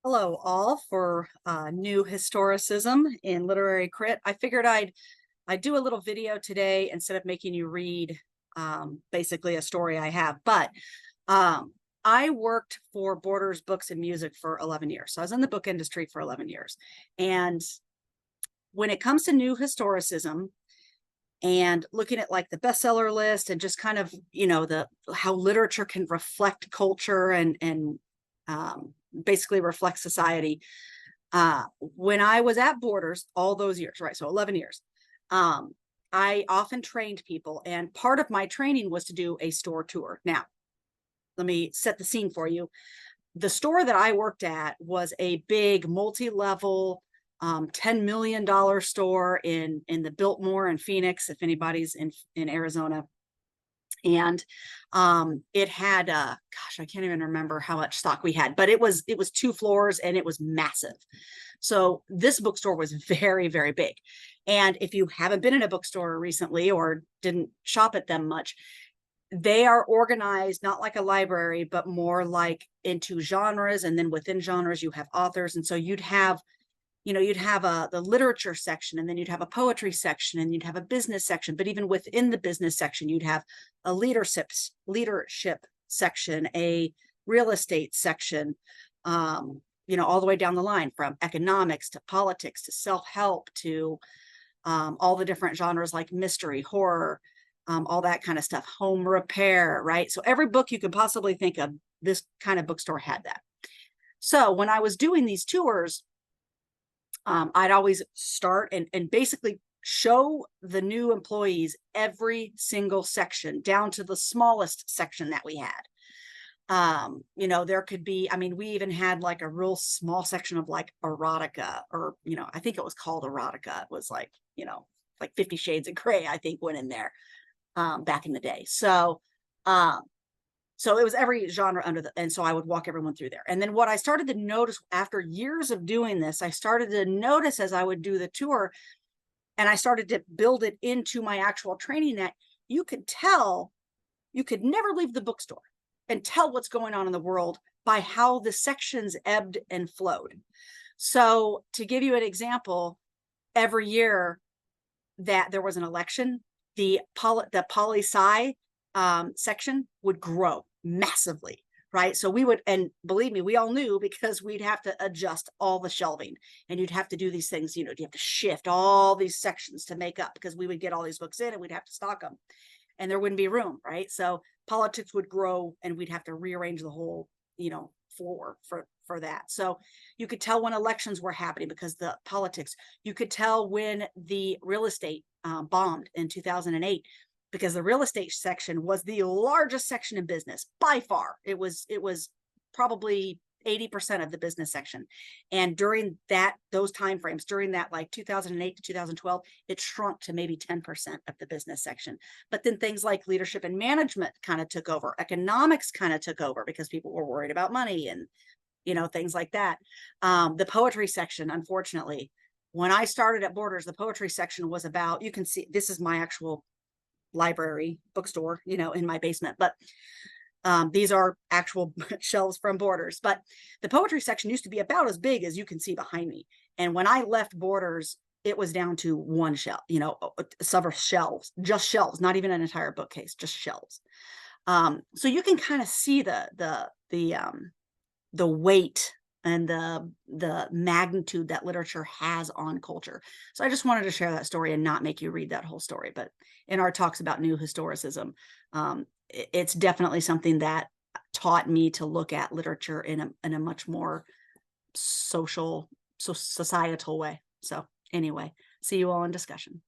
Hello, all, for new historicism in literary crit. I figured I'd do a little video today instead of making you read basically a story I have. But I worked for Borders Books and Music for 11 years. So I was in the book industry for 11 years. And when it comes to new historicism and looking at like the bestseller list and just kind of, the how literature can reflect culture and basically reflect society. When I was at Borders all those years, right? So 11 years, I often trained people, and part of my training was to do a store tour. Now, let me set the scene for you. The store that I worked at was a big multi-level $10 million store in the Biltmore in Phoenix, if anybody's in Arizona. And it had gosh, I can't even remember how much stock we had, but it was 2 floors and it was massive. So this bookstore was very, very big. And if you haven't been in a bookstore recently or didn't shop at them much, they are organized not like a library, but more like into genres. And then within genres, you have authors. And so you'd have the literature section, and then you'd have a poetry section, and you'd have a business section. But even within the business section, you'd have a leadership section, a real estate section, all the way down the line, from economics to politics to self-help to all the different genres like mystery, horror, all that kind of stuff, home repair, right? So every book you could possibly think of, this kind of bookstore had that. So when I was doing these tours, I'd always start and basically show the new employees every single section down to the smallest section that we had. There could be, we even had like a real small section of like erotica, or, I think it was called erotica. It was like 50 Shades of Grey, I think, went in there back in the day. So it was every genre and so I would walk everyone through there. And then what I started to notice after years of doing this, I started to notice as I would do the tour, and I started to build it into my actual training, that you could never leave the bookstore and tell what's going on in the world by how the sections ebbed and flowed. So to give you an example, every year that there was an election, the poli-sci section would grow massively, right? So we would, and believe me, we all knew, because we'd have to adjust all the shelving, and you'd have to do these things, you have to shift all these sections to make up, because we would get all these books in and we'd have to stock them, and there wouldn't be room, right? So politics would grow and we'd have to rearrange the whole, floor for that. So you could tell when elections were happening because the politics. You could tell when the real estate bombed in 2008, because the real estate section was the largest section in business by far. It was probably 80% of the business section. And during those timeframes, during that like 2008 to 2012, it shrunk to maybe 10% of the business section. But then things like leadership and management kind of took over. Economics kind of took over because people were worried about money and, things like that. The poetry section, unfortunately, when I started at Borders, the poetry section was about, you can see, this is my actual library bookstore, in my basement, but these are actual shelves from Borders. But the poetry section used to be about as big as you can see behind me. And when I left Borders, it was down to one shelf, several shelves, just shelves, not even an entire bookcase, just shelves. So you can kind of see the weight and the magnitude that literature has on culture. So I just wanted to share that story and not make you read that whole story. But in our talks about new historicism, it's definitely something that taught me to look at literature in a much more societal way. So anyway, see you all in discussion.